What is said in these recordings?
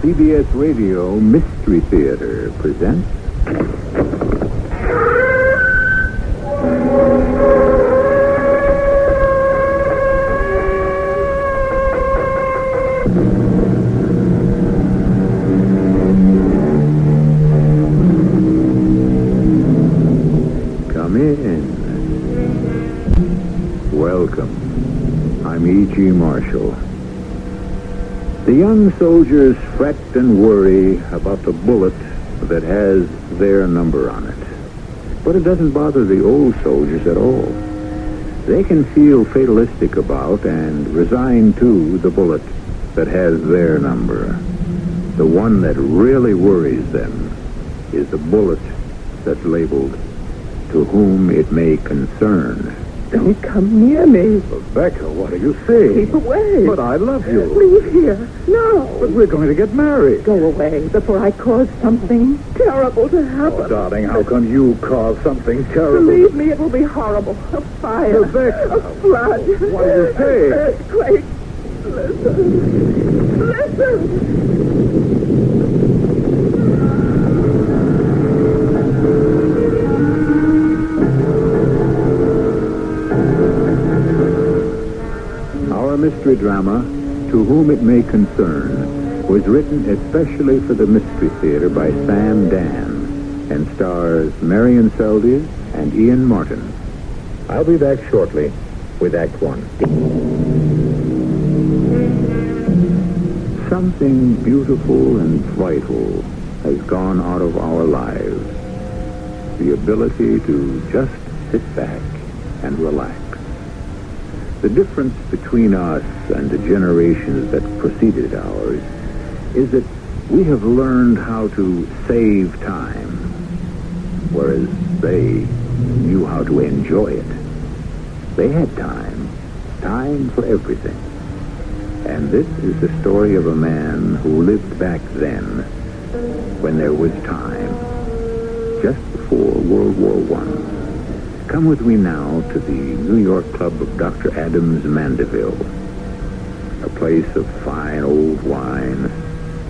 CBS Radio Mystery Theater presents... Come in. Welcome. I'm E.G. Marshall. The young soldiers fret and worry about the bullet that has their number on it. But it doesn't bother the old soldiers at all. They can feel fatalistic about and resigned to the bullet that has their number. The one that really worries them is the bullet that's labeled, "To whom it may concern." Don't come near me. Rebecca, what are you saying? Keep away. But I love you. Leave here. No. But we're going to get married. Go away before I cause something terrible to happen. Oh, darling, how can you cause something terrible? Believe me, it will be horrible. A fire. Rebecca. A flood. What do you say? Earthquake. Listen. Mystery drama, To Whom It May Concern, was written especially for the Mystery Theater by Sam Dan and stars Marion Seldes and Ian Martin. I'll be back shortly with Act One. Something beautiful and vital has gone out of our lives. The ability to just sit back and relax. The difference between us and the generations that preceded ours is that we have learned how to save time, whereas they knew how to enjoy it. They had time for everything. And this is the story of a man who lived back then, when there was time, just before World War I. Come with me now to the New York Club of Dr. Adams Mandeville, a place of fine old wine,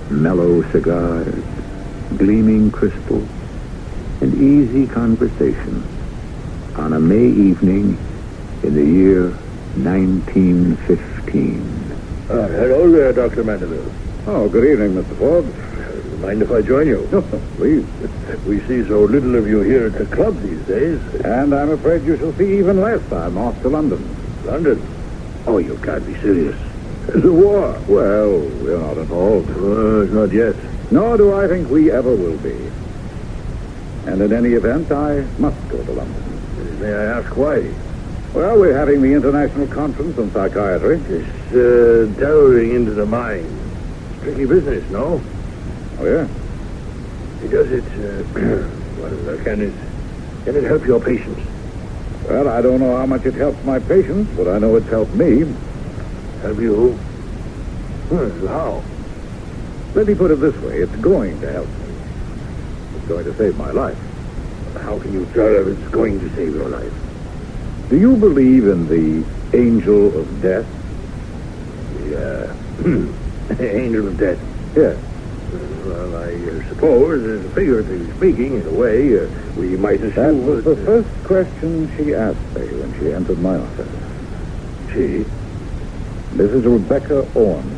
mellow cigars, gleaming crystals, and easy conversation on a May evening in the year 1915. Hello there, Dr. Mandeville. Oh, good evening, Mr. Forbes. Mind if I join you? Please. We see so little of you here at the club these days. And I'm afraid you shall see even less. I'm off to London. London? Oh, you can't be serious. There's a war. Well, we're not involved. Not yet. Nor do I think we ever will be. And in any event, I must go to London. May I ask why? Well, we're having the International Conference on Psychiatry. It's delving into the mind. It's tricky business, no? Oh, yeah? Does it, well, can it help your patients? Well, I don't know how much it helps my patients, but I know it's helped me. Help you? How? Let me put it this way. It's going to help me. It's going to save my life. How can you tell if it's going to save your life? Do you believe in the angel of death? The angel of death? Yes. Well, I suppose, figuratively speaking, in a way, we might assume... That was the first question she asked me when she entered my office. She? Mrs. Rebecca Orne,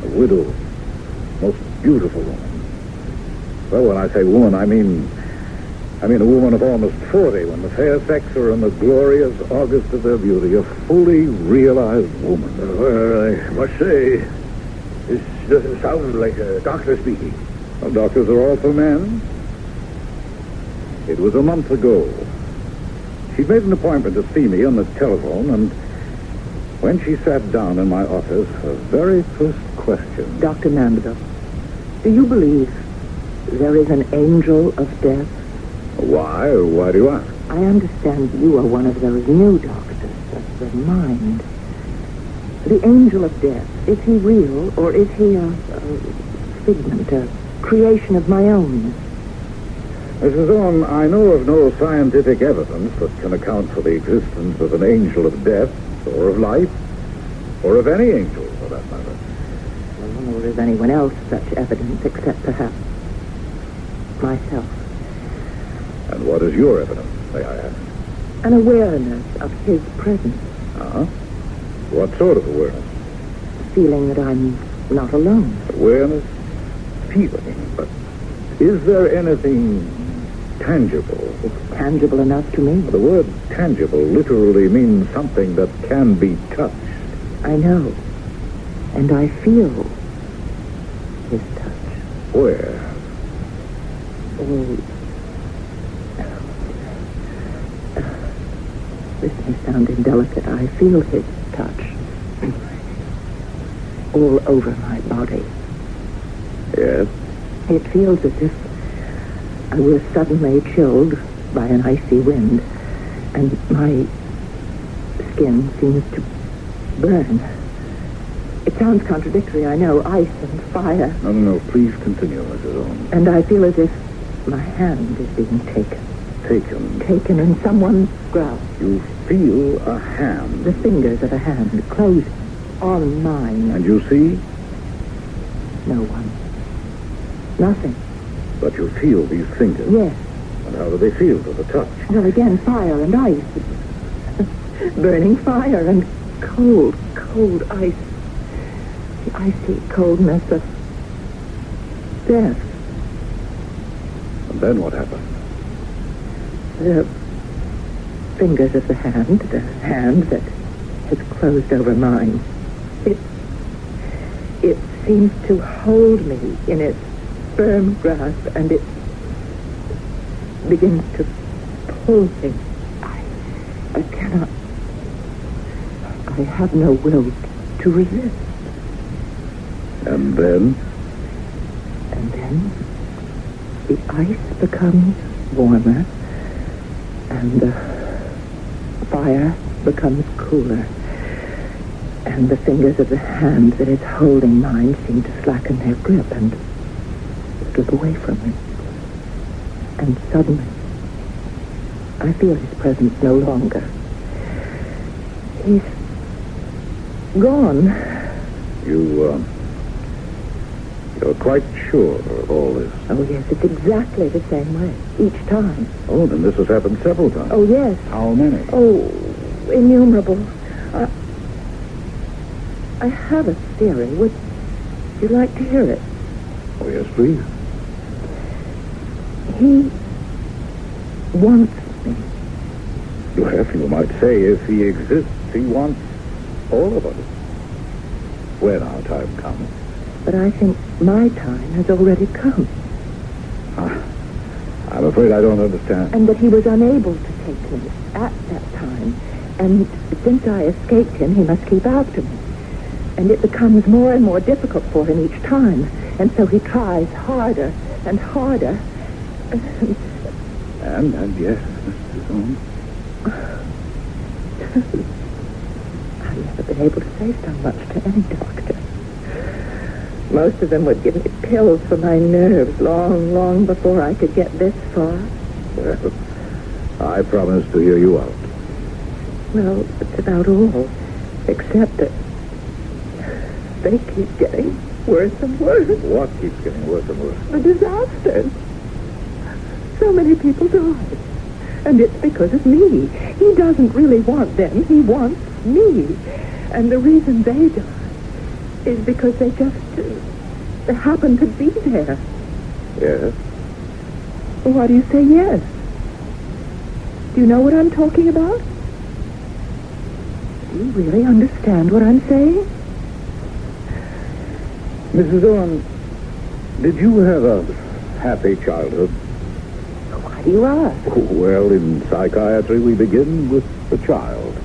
a widow, most beautiful woman. Well, when I say woman, I mean a woman of almost 40, when the fair sex are in the glorious August of their beauty, a fully realized woman. Well, I must say, this doesn't sound like a doctor speaking. Well, doctors are also men. It was a month ago. She made an appointment to see me on the telephone, and when she sat down in my office, her very first question... Dr. Mandeville, do you believe there is an angel of death? Why? Why do you ask? I understand you are one of those new doctors of the mind. The angel of death, is he real, or is he a figment, a creation of my own? Mrs. Orme, I know of no scientific evidence that can account for the existence of an angel of death, or of life, or of any angel, for that matter. Well, nor is anyone else such evidence except perhaps myself. And what is your evidence, may I ask? An awareness of his presence. Uh-huh. What sort of awareness? A feeling that I'm not alone. Awareness, feeling, but is there anything tangible? It's tangible enough to me. The word tangible literally means something that can be touched. I know. And I feel his touch. Where? Oh, this may sound indelicate. I feel his touch all over my body. Yes? It feels as if I was suddenly chilled by an icy wind, and my skin seems to burn. It sounds contradictory, I know, ice and fire. No, please continue, Mrs. Owen. And I feel as if my hand is being taken. Taken in someone's grasp. You feel a hand. The fingers of a hand close on mine. And you see? No one. Nothing. But you feel these fingers. Yes. And how do they feel to the touch? Well, again, fire and ice. Burning fire and cold ice. The icy coldness of death. And then what happened? The fingers of the hand that has closed over mine. It seems to hold me in its firm grasp, and it begins to pull me. I cannot. I have no will to resist. And then? And then the ice becomes warmer, and the fire becomes cooler, and the fingers of the hand that is holding mine seem to slacken their grip and slip away from me. And suddenly, I feel his presence no longer. He's gone. You're quite sure of all this? Oh, yes, it's exactly the same way, each time. Oh, then this has happened several times. Oh, yes. How many? Oh, innumerable. I have a theory. Would you like to hear it? Oh, yes, please. He wants me. Well, you might say if he exists, he wants all of us. When our time comes. But I think my time has already come. I'm afraid I don't understand. And that he was unable to take me at that time. And since I escaped him, he must keep after me. And it becomes more and more difficult for him each time. And so he tries harder and harder. And yes, Mr. Holmes. I've never been able to say so much to any doctor. Most of them would give me pills for my nerves long before I could get this far. Well, I promise to hear you out. Well, it's about all. Except that they keep getting worse and worse. What keeps getting worse and worse? The disasters. So many people die. And it's because of me. He doesn't really want them. He wants me. And the reason they die is because they just happen to be there. Yes? Why do you say yes? Do you know what I'm talking about? Do you really understand what I'm saying? Mrs. Owen, did you have a happy childhood? Why do you ask? Well, in psychiatry, we begin with the child.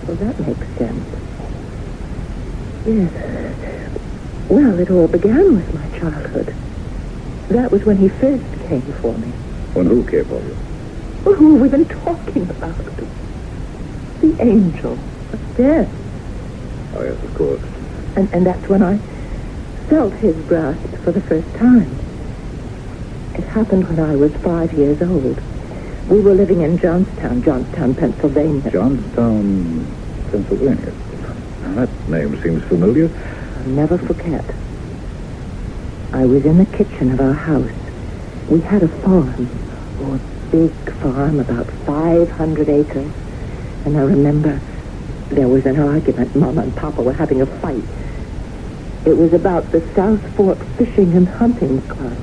Well, that makes sense. Yes. Well, it all began with my childhood. That was when he first came for me. When who came for you? Well, who have we been talking about? The angel of death. Oh, yes, of course. And that's when I felt his grasp for the first time. It happened when I was 5 years old. We were living in Johnstown, Pennsylvania. Johnstown, Pennsylvania. That name seems familiar. never forget. I was in the kitchen of our house. We had a farm, a big farm, about 500 acres. And I remember there was an argument. Mama and Papa were having a fight. It was about the South Fork Fishing and Hunting Club.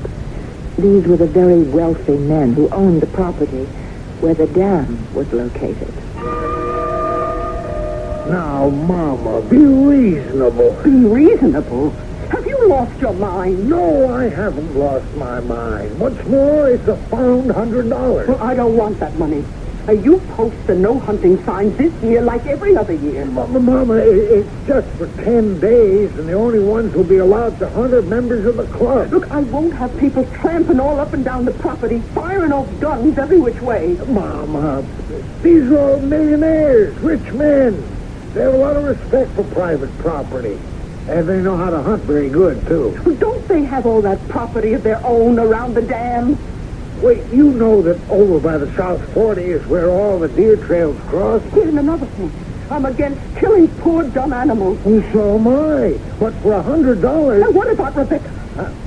These were the very wealthy men who owned the property where the dam was located. Now, Mama, be reasonable. Be reasonable? Have you lost your mind? No, I haven't lost my mind. What's more, it's a found $100. Well, I don't want that money. You post the no hunting signs this year like every other year. Mama, it's just for 10 days, and the only ones who'll be allowed to hunt are members of the club. Look, I won't have people tramping all up and down the property, firing off guns every which way. Mama, these are all millionaires, rich men. They have a lot of respect for private property. And they know how to hunt very good, too. Well, don't they have all that property of their own around the dam? Wait, you know that over by the South 40 is where all the deer trails cross? Here's another thing. I'm against killing poor, dumb animals. Well, so am I. But for $100... Now, what about Rebecca?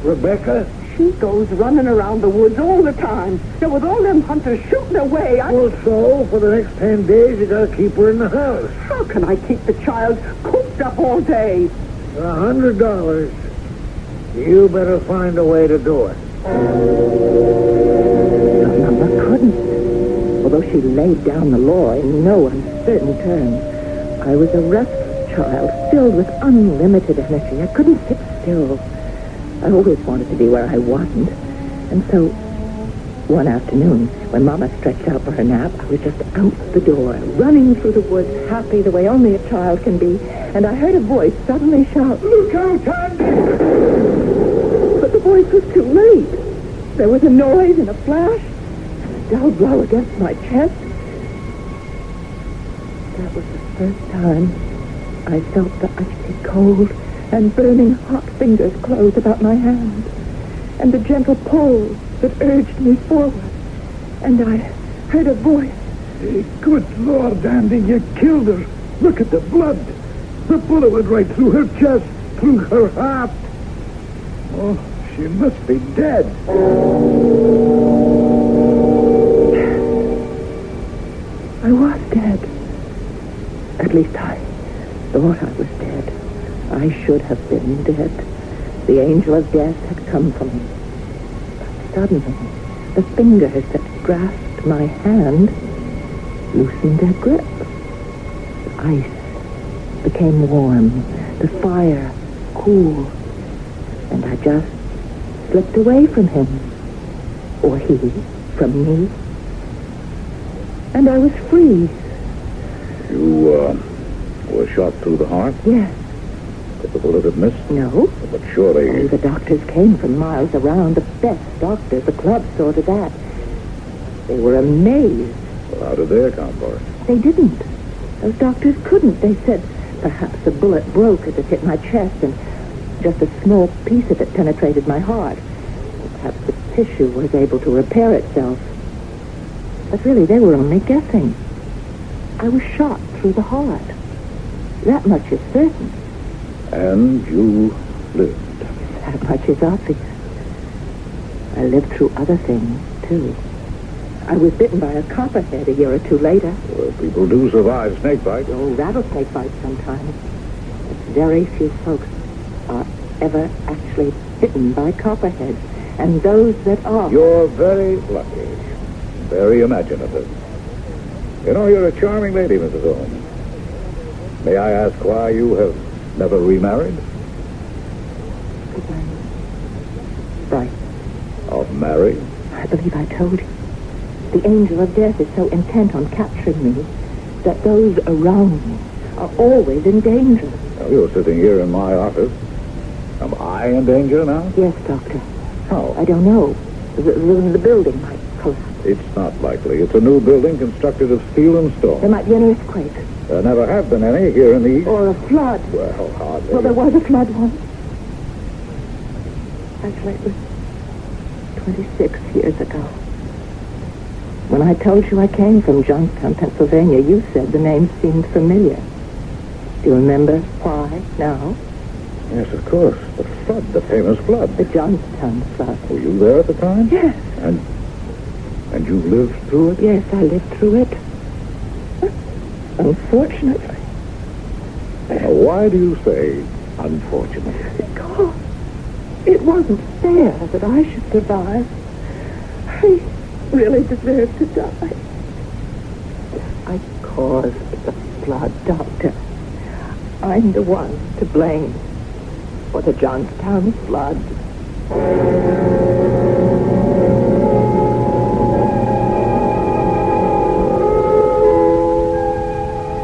Rebecca? She goes running around the woods all the time. Now, with all them hunters shooting away, Well, so, for the next 10 days, you gotta keep her in the house. How can I keep the child cooped up all day? For $100, you better find a way to do it. Mama couldn't. Although she laid down the law in no uncertain terms, I was a restless child, filled with unlimited energy. I couldn't sit still. I always wanted to be where I wasn't. And so, one afternoon, when Mama stretched out for her nap, I was just out the door, running through the woods, happy the way only a child can be. And I heard a voice suddenly shout, "Look out, Andy!" But the voice was too late. There was a noise and a flash, and a dull blow against my chest. That was the first time I felt the icy cold and burning hot fingers close about my hand, and the gentle pull that urged me forward. And I heard a voice. Hey, good Lord, Andy, you killed her. Look at the blood. The bullet went right through her chest, through her heart. Oh, she must be dead. I was dead. At least I thought I was dead. I should have been dead. The angel of death had come for me. But suddenly, the fingers that grasped my hand loosened their grip. The ice became warm, the fire cool, and I just slipped away from him, or he from me, and I was free. You, were shot through the heart? Yes. Could the bullet have missed? No. But surely... Oh, the doctors came from miles around, the best doctors. The club saw to that. They were amazed. Well, how did they account for it? They didn't. Those doctors couldn't. They said perhaps the bullet broke as it hit my chest and just a small piece of it penetrated my heart. Perhaps the tissue was able to repair itself. But really, they were only guessing. I was shot through the heart. That much is certain. And you lived. That much is obvious. I lived through other things, too. I was bitten by a copperhead a year or two later. Well, people do survive snake bites. Oh, rattlesnake bites sometimes. But very few folks are ever actually bitten by copperheads. And those that are... You're very lucky. Very imaginative. You know, you're a charming lady, Mrs. Holmes. May I ask why you have never remarried? Because I'm right. Of married? I believe I told you. The angel of death is so intent on capturing me that those around me are always in danger. Well, you're sitting here in my office. Am I in danger now? Yes, Doctor. How? I don't know. The building might collapse. It's not likely. It's a new building constructed of steel and stone. There might be an earthquake. There never have been any here in the East. Or a flood. Well, hardly. Well, there was a flood once. Actually, it was 26 years ago. When I told you I came from Johnstown, Pennsylvania, you said the name seemed familiar. Do you remember why now? Yes, of course. The flood, the famous flood. The Johnstown flood. Were you there at the time? Yes. And you lived through it? Yes, I lived through it. Unfortunately. Now, why do you say unfortunately? Because it wasn't fair that I should survive. I really deserved to die. I caused the flood, Doctor. I'm the one to blame for the Johnstown flood.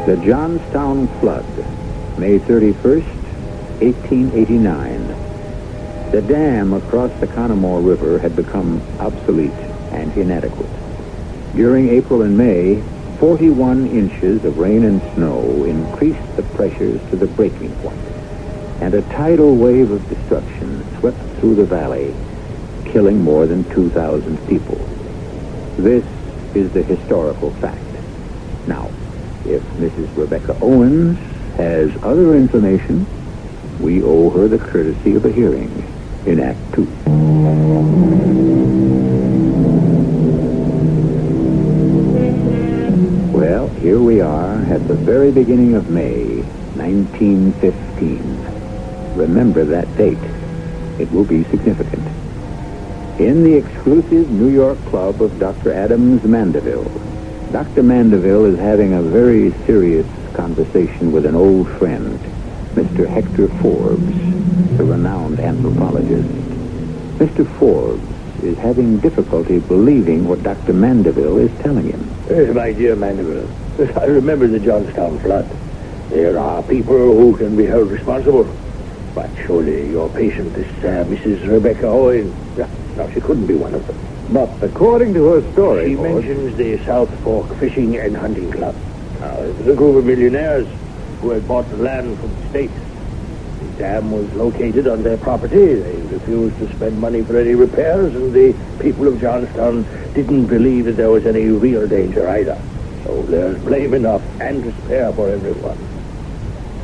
The Johnstown Flood, May 31st, 1889. The dam across the Conemaugh River had become obsolete and inadequate. During April and May, 41 inches of rain and snow increased the pressures to the breaking point, and a tidal wave of destruction swept through the valley, killing more than 2,000 people. This is the historical fact. Now, if Mrs. Rebecca Owens has other information, we owe her the courtesy of a hearing in Act 2. Well, here we are at the very beginning of May, 1915. Remember that date. It will be significant. In the exclusive New York club of Dr. Adams Mandeville, Dr. Mandeville is having a very serious conversation with an old friend, Mr. Hector Forbes, the renowned anthropologist. Mr. Forbes is having difficulty believing what Dr. Mandeville is telling him. My dear Mandeville, I remember the Johnstown flood. There are people who can be held responsible. But surely your patient, this Mrs. Rebecca Owen, no, she couldn't be one of them. But according to her story, She mentions the South Fork Fishing and Hunting Club. Now, it was a group of millionaires who had bought the land from the state. The dam was located on their property. They refused to spend money for any repairs, and the people of Johnstown didn't believe that there was any real danger either. So there's blame enough and to spare for everyone.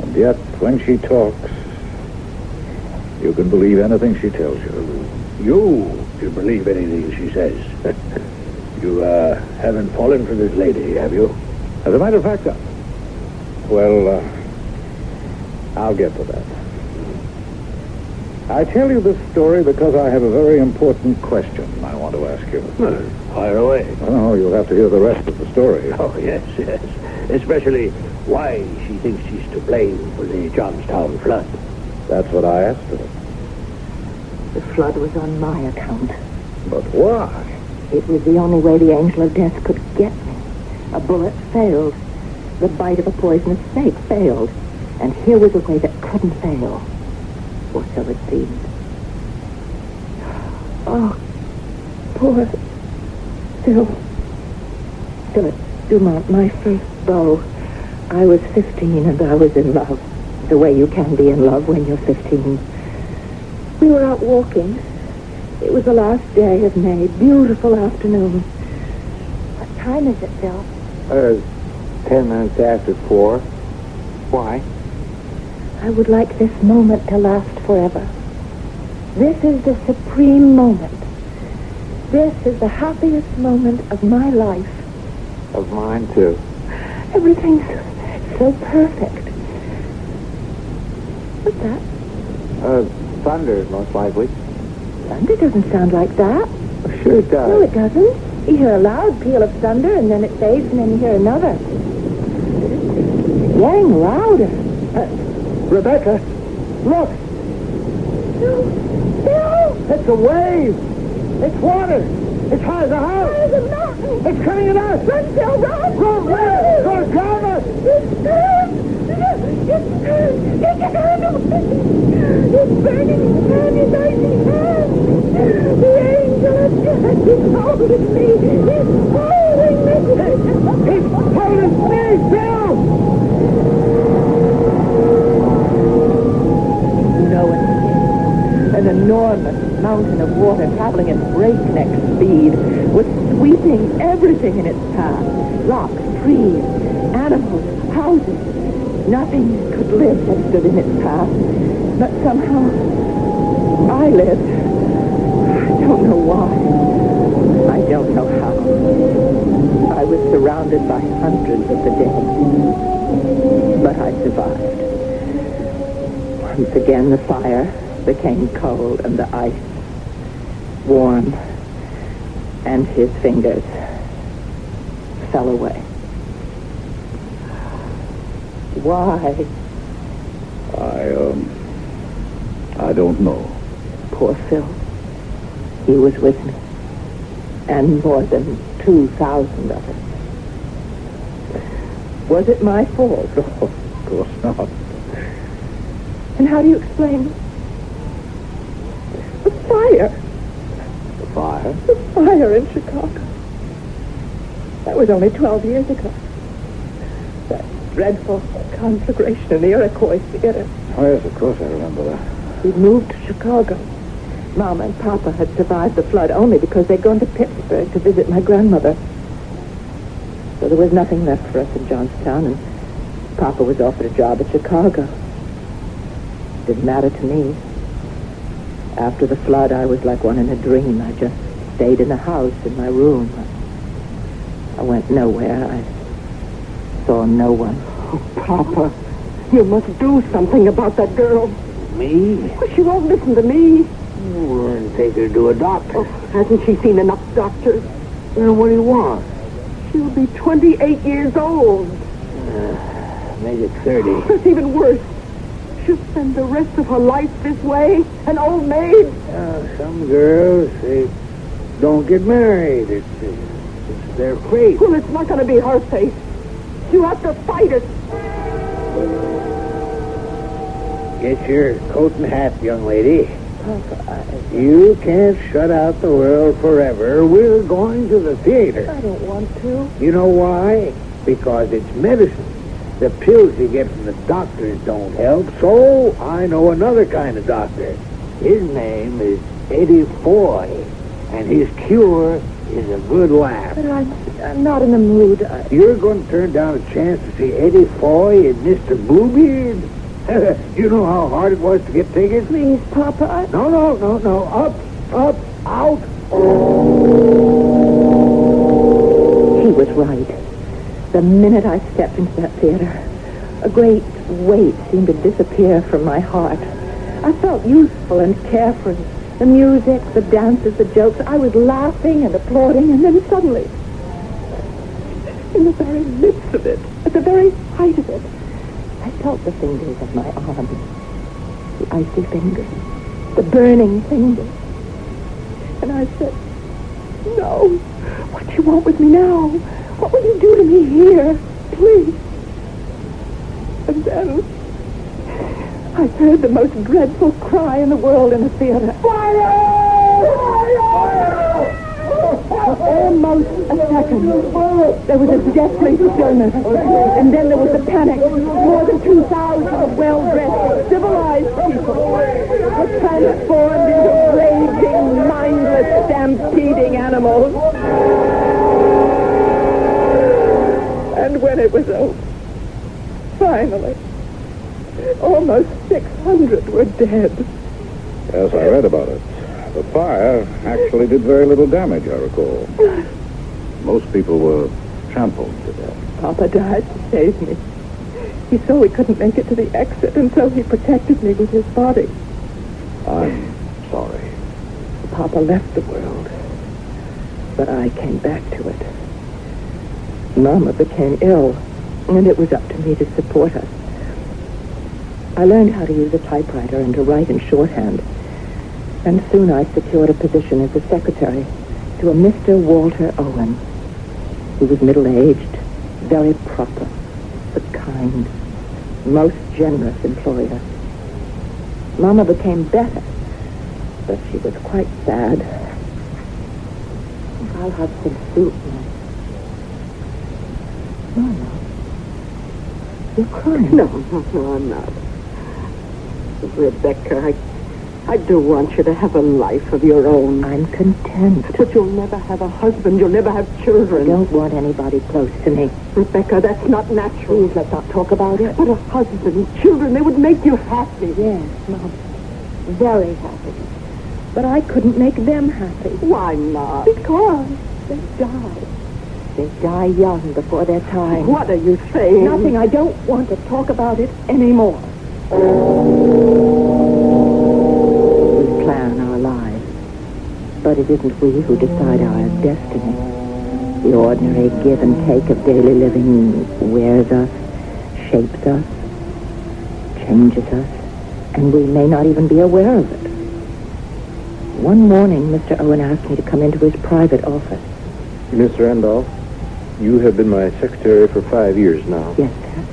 and yet when she talks, you can believe anything she tells you. You can believe anything she says. You haven't fallen for this lady, have you? As a matter of fact, I'll get to that. I tell you this story because I have a very important question I want to ask you. Fire away. Oh, you'll have to hear the rest of the story. Oh, yes. Especially why she thinks she's to blame for the Johnstown flood. That's what I asked her. The flood was on my account. But why? It was the only way the angel of death could get me. A bullet failed. The bite of a poisonous snake failed. And here was a way that couldn't fail. Or so it seemed. Oh, poor Philip Dumont, my first beau. I was 15 and I was in love. The way you can be in love when you're 15. We were out walking. It was the last day of May. Beautiful afternoon. What time is it, Phil? 10 minutes after 4. Why? I would like this moment to last forever. This is the supreme moment. This is the happiest moment of my life. Of mine, too. Everything's so perfect. What's that? Thunder, most likely. Thunder doesn't sound like that. Sure it does. No, it doesn't. You hear a loud peal of thunder, and then it fades, and then you hear another. It's getting louder. Rebecca, look! No! It's a wave! It's water! It's high as a house! There's a mountain! It's coming at us! Run, Phil, run! Run, where? It's going to drown us! It's burning! It's burning his hand, his icy hand! The angel of death is holding me! He's holding me! He's holding me, Phil! An enormous mountain of water traveling at breakneck speed was sweeping everything in its path. Rocks, trees, animals, houses. Nothing could live that stood in its path. But somehow, I lived. I don't know why. I don't know how. I was surrounded by hundreds of the dead. But I survived. Once again, the fire became cold and the ice warm. And his fingers fell away. Why? I don't know. Poor Phil. He was with me. And more than 2,000 of us. Was it my fault? Oh, of course not. And how do you explain the fire? The fire? The fire in Chicago. That was only 12 years ago. That dreadful conflagration in the Iroquois Theater. Oh, yes, of course I remember that. We'd moved to Chicago. Mama and Papa had survived the flood only because they'd gone to Pittsburgh to visit my grandmother. So there was nothing left for us in Johnstown, and Papa was offered a job at Chicago. Didn't matter to me. After the flood, I was like one in a dream. I just stayed in the house, in my room. I went nowhere. I saw no one. Oh, Papa, you must do something about that girl. Me? Well, she won't listen to me. Well, take her to a doctor. Oh, hasn't she seen enough doctors? Well, what do you want? She'll be 28 years old. Make it 30. That's even worse. She'll spend the rest of her life this way, an old maid. Some girls, they don't get married. It's their fate. Well, it's not going to be her fate. You have to fight it. Get your coat and hat, young lady. Papa, You can't shut out the world forever. We're going to the theater. I don't want to. You know why? Because it's medicine. The pills you get from the doctors don't help, so I know another kind of doctor. His name is Eddie Foy, and his cure is a good laugh. But I'm not in the mood. You're going to turn down a chance to see Eddie Foy and Mr. Bluebeard? You know how hard it was to get tickets? Please, Papa, No. Up, out. He was right. The minute I stepped into that theater, a great weight seemed to disappear from my heart. I felt youthful and carefree. The music, the dances, the jokes, I was laughing and applauding, and then suddenly, in the very midst of it, at the very height of it, I felt the fingers of my arm, the icy fingers, the burning fingers. And I said, no, what do you want with me now? What will you do to me here? Please. And then I heard the most dreadful cry in the world in the theater. Fire! Almost a second. There was a deathly stillness. And then there was a panic. More than 2,000 well-dressed, civilized people were transformed into raging, mindless, stampeding animals. And when it was over, finally, almost 600 were dead. Yes, I read about it. The fire actually did very little damage, I recall. Most people were trampled to death. Papa died to save me. He saw we couldn't make it to the exit, and so he protected me with his body. I'm sorry. Papa left the world, but I came back to it. Mama became ill, and it was up to me to support her. I learned how to use a typewriter and to write in shorthand, and soon I secured a position as a secretary to a Mr. Walter Owen, who was middle-aged, very proper, but kind, most generous employer. Mama became better, but she was quite sad. I'll have some soup now. Mama, you're crying. No, I'm not. Rebecca, I do want you to have a life of your own. I'm content. But you'll never have a husband. You'll never have children. I don't want anybody close to me. Rebecca, that's not natural. Please, let's not talk about it. But a husband, children, they would make you happy. Yes, Mom. Very happy. But I couldn't make them happy. Why not? Because they die. They die young before their time. What are you saying? Nothing. I don't want to talk about it anymore. We plan our lives. But it isn't we who decide our destiny. The ordinary give and take of daily living wears us, shapes us, changes us, and we may not even be aware of it. One morning, Mr. Owen asked me to come into his private office. Miss Randolph, you have been my secretary for 5 years now. Yes, sir.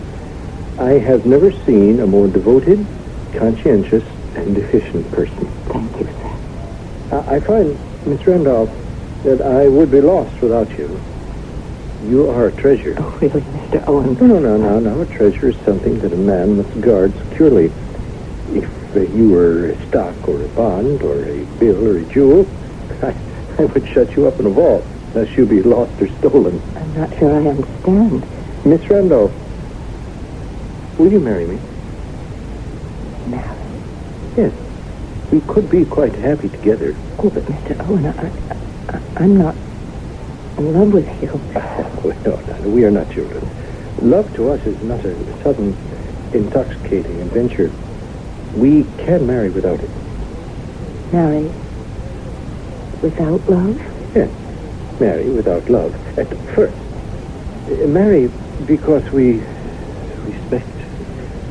I have never seen a more devoted, conscientious, and efficient person. Thank you, sir. I find, Miss Randolph, that I would be lost without you. You are a treasure. Oh, really, Mr. Owen? No. A treasure is something that a man must guard securely. If you were a stock or a bond or a bill or a jewel, I would shut you up in a vault, lest you be lost or stolen. I'm not sure I understand. Miss Randolph, will you marry me? Marry? Yes. We could be quite happy together. Oh, but Mr. Owen, I'm not in love with you. Oh, no, we are not children. Love to us is not a sudden, intoxicating adventure. We can marry without it. Marry without love? Yes, marry without love. At first, marry because we respect,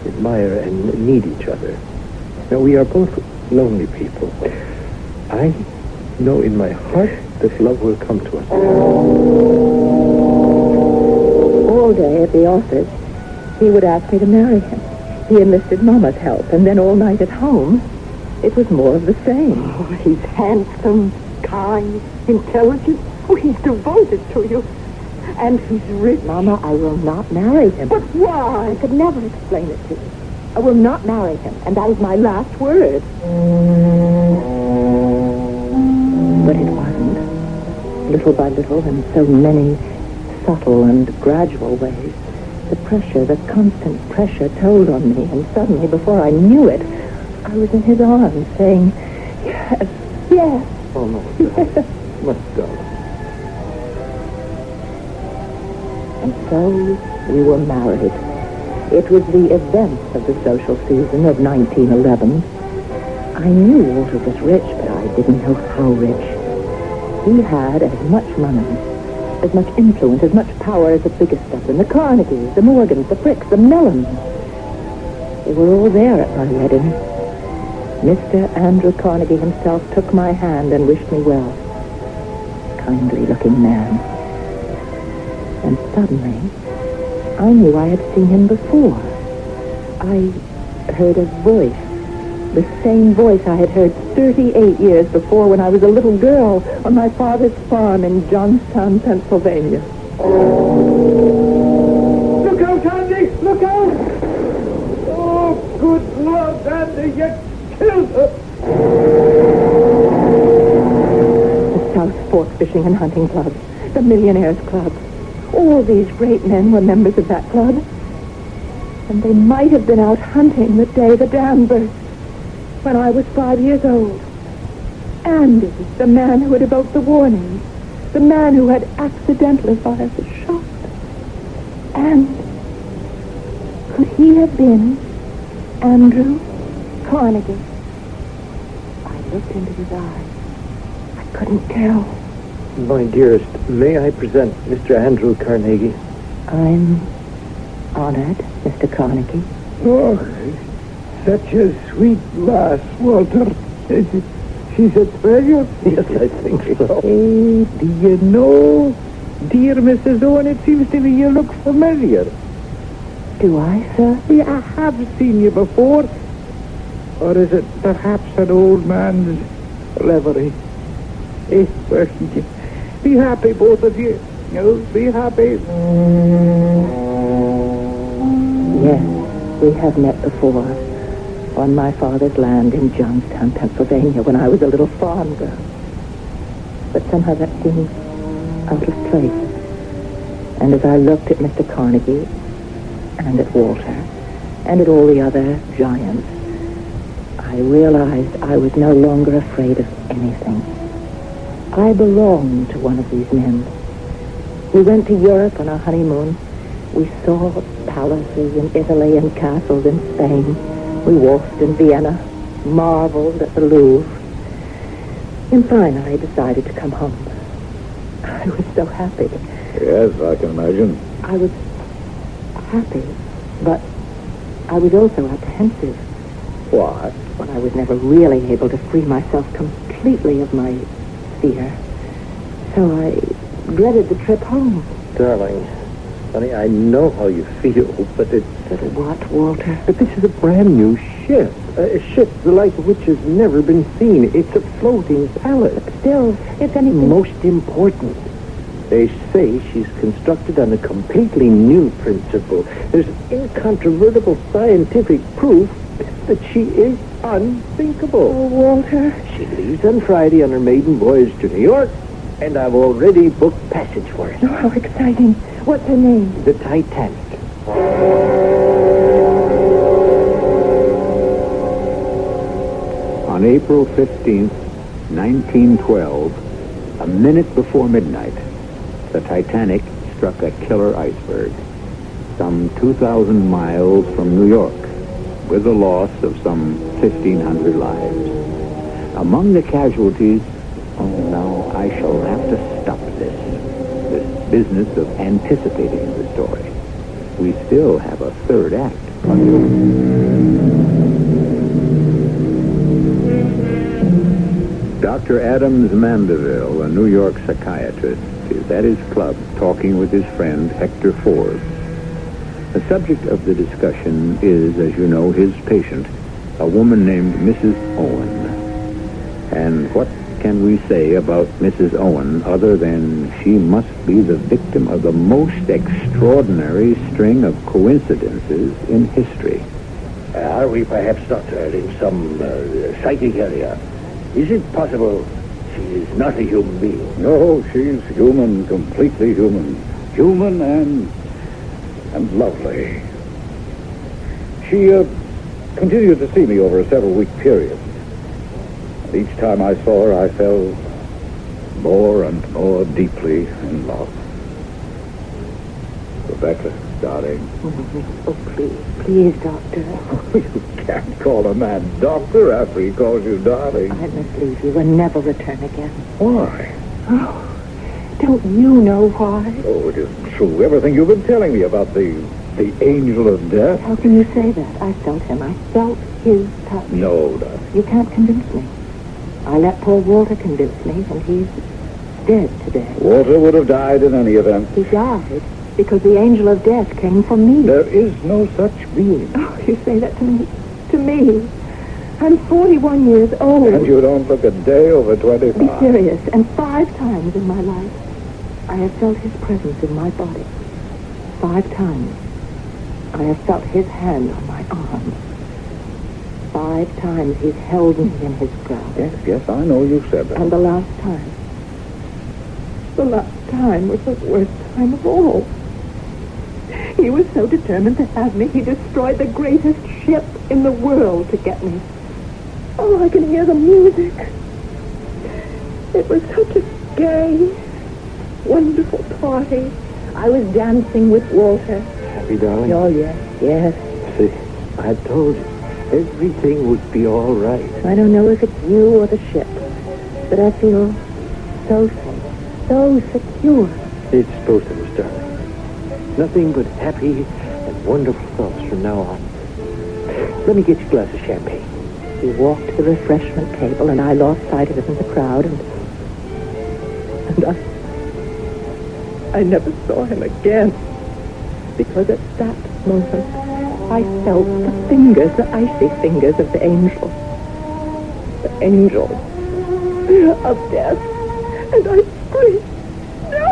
admire, and need each other. Now, we are both lonely people. I know in my heart that love will come to us. All day at the office, he would ask me to marry him. He enlisted Mama's help, and then all night at home, it was more of the same. Oh, he's handsome, kind, intelligent. Oh, he's devoted to you. And he's rich. Mama, I will not marry him. But why? I could never explain it to you. I will not marry him, and that is my last word. But it wasn't. Little by little, in so many subtle and gradual ways, the pressure, the constant pressure told on me, and suddenly, before I knew it, I was in his arms, saying, yes, yes. Oh, no, darling. Must go. And so we were married. It was the event of the social season of 1911. I knew Walter was rich, but I didn't know how rich. He had as much money, as much influence, as much power as the biggest of them. The Carnegies, the Morgans, the Fricks, the Mellons. They were all there at my wedding. Mr. Andrew Carnegie himself took my hand and wished me well. Kindly-looking man. And suddenly, I knew I had seen him before. I heard a voice. The same voice I had heard 38 years before when I was a little girl on my father's farm in Johnstown, Pennsylvania. Look out, Andy! Look out! Oh, good Lord, Andy, you killed her! The South Fork Fishing and Hunting Club, the Millionaires Club. All these great men were members of that club. And they might have been out hunting the day the dam burst, when I was 5 years old. Andy, the man who had evoked the warning, the man who had accidentally fired the shot. And could he have been Andrew Carnegie? I looked into his eyes. I couldn't tell. My dearest, may I present Mr. Andrew Carnegie? I'm honored, Mr. Carnegie. Oh, such a sweet lass, Walter. She's a treasure. Yes, I think so. Hey, do you know, dear Mrs. Owen, it seems to me you look familiar. Do I, sir? Yeah, I have seen you before. Or is it perhaps an old man's reverie? Well, be happy, both of you. Be happy. Yes, we have met before. on my father's land in Johnstown, Pennsylvania, when I was a little farm girl. But somehow that seemed out of place. And as I looked at Mr. Carnegie, and at Walter, and at all the other giants, I realized I was no longer afraid of anything. I belonged to one of these men. We went to Europe on our honeymoon. We saw palaces in Italy and castles in Spain. We waltzed in Vienna, marveled at the Louvre. And finally decided to come home. I was so happy. Yes, I can imagine. I was happy, but I was also apprehensive. Why? Well, I was never really able to free myself completely of my fear. So I dreaded the trip home. Darling, honey, I know how you feel, but it's... But what, Walter? But this is a brand new ship. A ship the like of which has never been seen. It's a floating palace. Still, if anything... Most important, they say she's constructed on a completely new principle. There's incontrovertible scientific proof that she is unthinkable. Oh, Walter. She leaves on Friday on her maiden voyage to New York, and I've already booked passage for it. Oh, how exciting. What's her name? The Titanic. On April 15th, 1912, a minute before midnight, the Titanic struck a killer iceberg, some 2,000 miles from New York, with the loss of some 1,500 lives. Among the casualties, now I shall have to stop this business of anticipating the story. We still have a third act. Dr. Adams Mandeville, a New York psychiatrist, is at his club talking with his friend Hector Forbes. The subject of the discussion is, as you know, his patient, a woman named Mrs. Owen. And what can we say about Mrs. Owen other than she must be the victim of the most extraordinary string of coincidences in history? Are we perhaps, Doctor, in some psychic area? Is it possible she is not a human being? No, she's human, completely human. Human and lovely. She continued to see me over a several-week period. And each time I saw her, I fell more and more deeply in love. Rebecca, darling. Oh, please, Doctor. You can't call a man doctor after he calls you darling. I must leave you and never return again. Why? Oh, don't you know why? Oh, it isn't true. Everything you've been telling me about the angel of death. How can you say that? I felt him. I felt his touch. No, darling. You can't convince me. I let poor Walter convince me, and he's dead today. Walter would have died in any event. He died because the angel of death came for me. There is no such being. Oh, you say that to me? To me? I'm 41 years old. And you don't look a day over 25. Be serious. And 5 times in my life, I have felt his presence in my body. 5 times. I have felt his hand on my arm. 5 times he's held me in his grasp. Yes, I know you said that. And the last time was the worst time of all. He was so determined to have me, he destroyed the greatest ship in the world to get me. Oh, I can hear the music. It was such a gay, wonderful party. I was dancing with Walter. Happy, darling? Oh, yes. See, I told you, everything would be all right. I don't know if it's you or the ship, but I feel so safe, so secure. It's both of us, darling. Nothing but happy and wonderful thoughts from now on. Let me get you a glass of champagne. He walked to the refreshment table, and I lost sight of him in the crowd, and I never saw him again. Because at that moment, I felt the fingers, the icy fingers of the angel. The angel of death. And I screamed, no, no!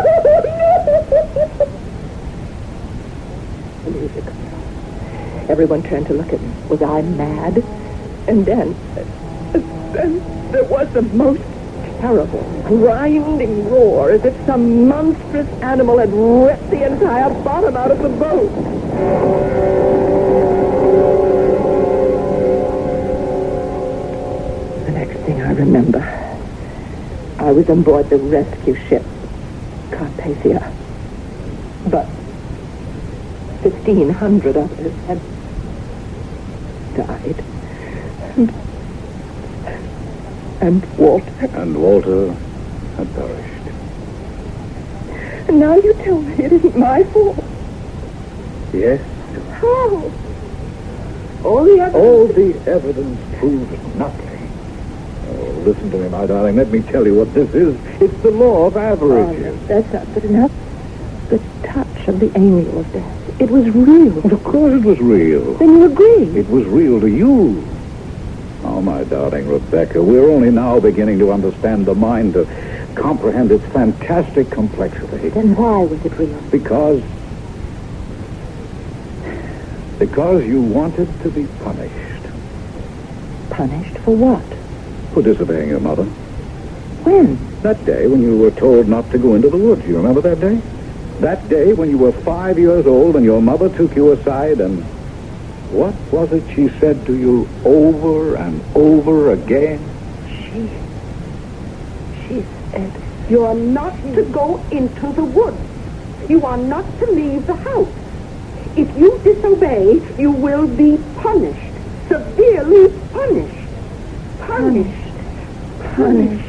The music. Everyone turned to look at me. Was I mad? And then there was the most terrible, grinding roar, as if some monstrous animal had ripped the entire bottom out of the boat. The next thing I remember, I was on board the rescue ship, Carpathia. But 1,500 others had died. And Walter. And Walter had perished. And now you tell me it isn't my fault. Yes. How? All the evidence proves nothing. Oh, listen to me, my darling. Let me tell you what this is. It's the law of averages. That's not good enough. The touch of the angel of death. It was real. Of course it was real. Then you agree. It was real to you. Oh, my darling Rebecca, we're only now beginning to understand the mind, to comprehend its fantastic complexity. Then why was it real? Because you wanted to be punished. Punished for what? For disobeying your mother. When? That day when you were told not to go into the woods. You remember that day? That day when you were 5 years old and your mother took you aside and... What was it she said to you over and over again? She said, You are not to go into the woods. You are not to leave the house. If you disobey, you will be punished. Severely punished. Punished. punished.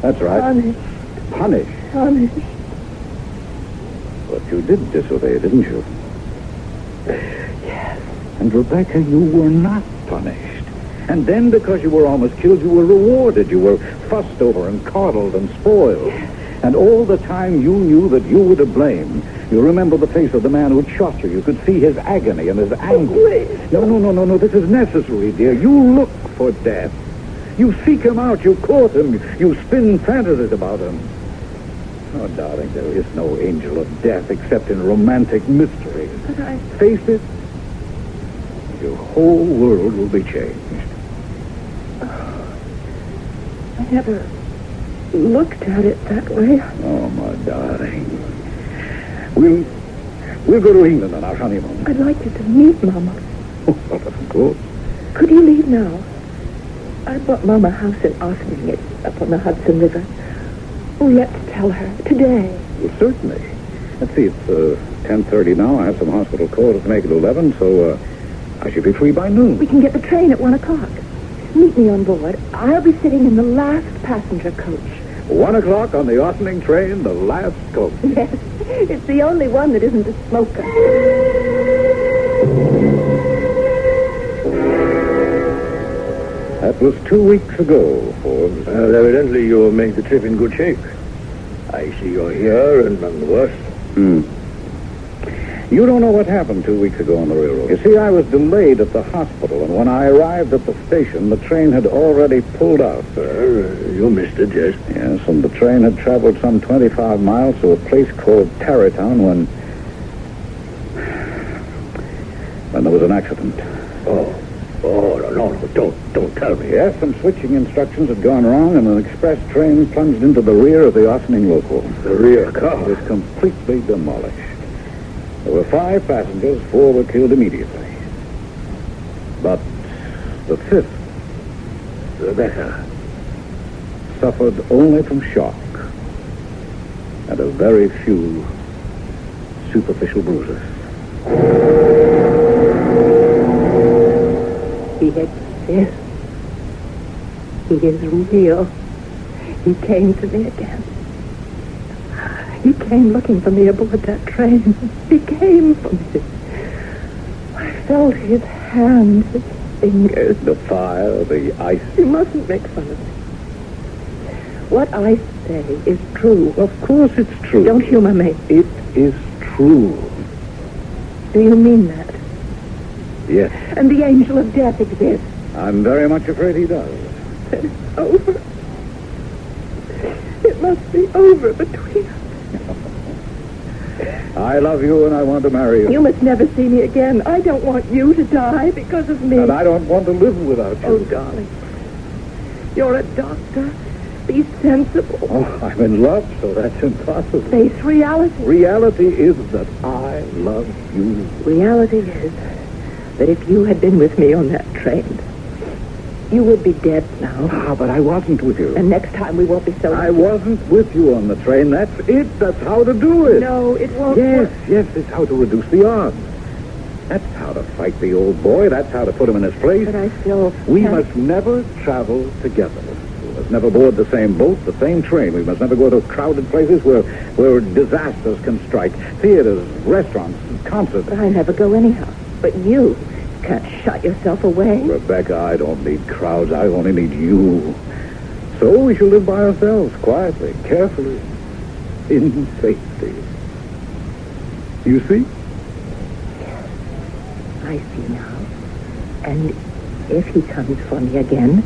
That's right. Punished. Punished. Punished. But you did disobey, didn't you? Yes. And Rebecca, you were not punished. And then, because you were almost killed, you were rewarded. You were fussed over and coddled and spoiled. And all the time you knew that you were to blame. You remember the face of the man who'd shot you. You could see his agony and his anguish. No. This is necessary, dear. You look for death. You seek him out. You court him. You spin fantasies about him. Oh, darling, there is no angel of death except in romantic mystery. But I... Face it, your whole world will be changed. I never looked at it that way. Oh, my darling. We'll go to England on our honeymoon. I'd like you to meet Mama. Oh, well, of course. Could you leave now? I bought Mama a house in Ossining. It's up on the Hudson River. Oh, let's tell her today. Well, certainly. Let's see, it's 10:30 now. I have some hospital calls to make at 11, so I should be free by noon. We can get the train at 1 o'clock. Meet me on board. I'll be sitting in the last passenger coach. 1 o'clock on the Ossining train, the last coach. Yes, it's the only one that isn't a smoker. That was 2 weeks ago, Forbes. Well, evidently you have made the trip in good shape. I see you're here and none the worse. You don't know what happened 2 weeks ago on the railroad. You see, I was delayed at the hospital, and when I arrived at the station, the train had already pulled out. You missed it, yes. Yes, and the train had traveled some 25 miles to a place called Tarrytown when there was an accident. No, don't tell me. Yes, some switching instructions had gone wrong, and an express train plunged into the rear of the Ossining local. The rear car? It was completely demolished. There were 5 passengers, 4 were killed immediately. But the 5th, Rebecca, suffered only from shock and a very few superficial bruises. He exists. He is real. He came to me again. He came looking for me aboard that train. He came for me. I felt his hands, his fingers. The fire, the ice. You mustn't make fun of me. What I say is true. Of course it's true. Don't humor me. It is true. Do you mean that? Yes. And the angel of death exists. I'm very much afraid he does. Then it's over. It must be over between us. I love you and I want to marry you. You must never see me again. I don't want you to die because of me. And I don't want to live without you. Oh, darling. You're a doctor. Be sensible. Oh, I'm in love, so that's impossible. Face reality. Reality is that I love you. Reality is that if you had been with me on that train, you would be dead now. Ah, but I wasn't with you. And next time we won't be so... I wasn't with you on the train. That's it. That's how to do it. No, it won't Yes, work. yes, it's how to reduce the odds. That's how to fight the old boy. That's how to put him in his place. But I still... We must never travel together. We must never board the same boat, the same train. We must never go to crowded places where disasters can strike. Theaters, restaurants, concerts. But I never go anyhow. But you can't shut yourself away. Rebecca, I don't need crowds. I only need you. So we shall live by ourselves, quietly, carefully, in safety. You see? I see now. And if he comes for me again,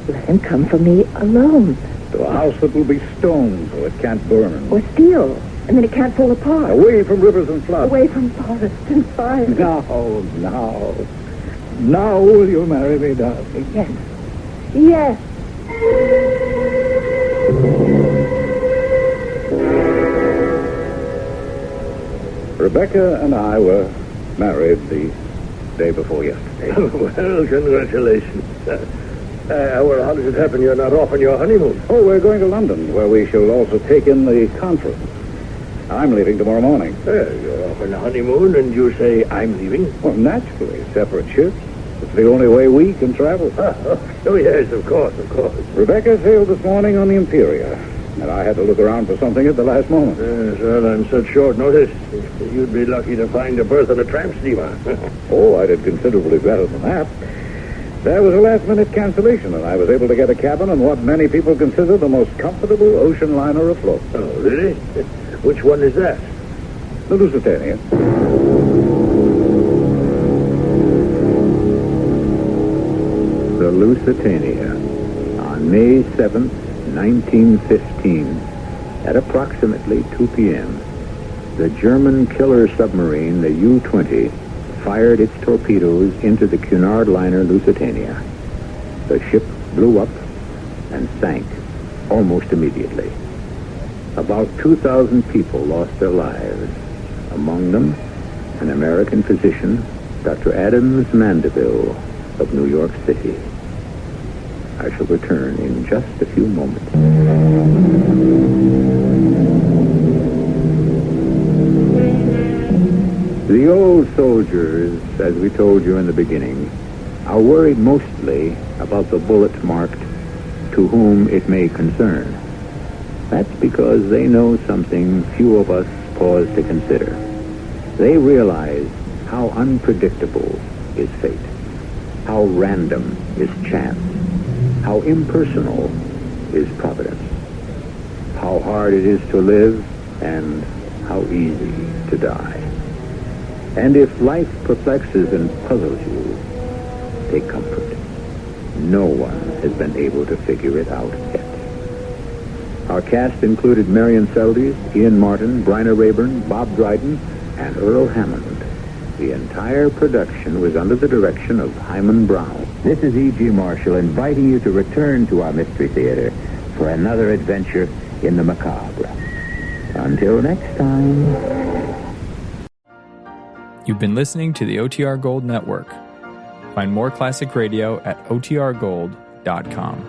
let him come for me alone. To a house that will be stone so it can't burn. Or steel, and then it can't fall apart. Away from rivers and floods. Away from forest and fire. Now. Now will you marry me, darling? Yes. Yes. Rebecca and I were married the day before yesterday. Well, congratulations. How does it happen you're not off on your honeymoon? Oh, we're going to London, where we shall also take in the conference. I'm leaving tomorrow morning. You're off on a honeymoon, and you say I'm leaving? Well, naturally, separate ships. It's the only way we can travel. Oh, yes, of course. Rebecca sailed this morning on the Imperial, and I had to look around for something at the last moment. Yes, well, on such short notice, you'd be lucky to find a berth on a tramp steamer. Oh, I did considerably better than that. There was a last-minute cancellation, and I was able to get a cabin on what many people consider the most comfortable ocean liner afloat. Oh, really? Which one is that? The Lusitania. The Lusitania, on May 7th, 1915, at approximately 2 p.m., the German killer submarine, the U-20, fired its torpedoes into the Cunard liner Lusitania. The ship blew up and sank almost immediately. About 2,000 people lost their lives, among them an American physician, Dr. Adams Mandeville of New York City. I shall return in just a few moments. The old soldiers, as we told you in the beginning, are worried mostly about the bullet marked, "To whom it may concern." That's because they know something few of us pause to consider. They realize how unpredictable is fate, how random is chance, how impersonal is providence, how hard it is to live and how easy to die. And if life perplexes and puzzles you, take comfort. No one has been able to figure it out yet. Our cast included Marion Seldes, Ian Martin, Bryna Rayburn, Bob Dryden, and Earl Hammond. The entire production was under the direction of Hyman Brown. This is E.G. Marshall inviting you to return to our Mystery Theater for another adventure in the macabre. Until next time. You've been listening to the OTR Gold Network. Find more classic radio at otrgold.com.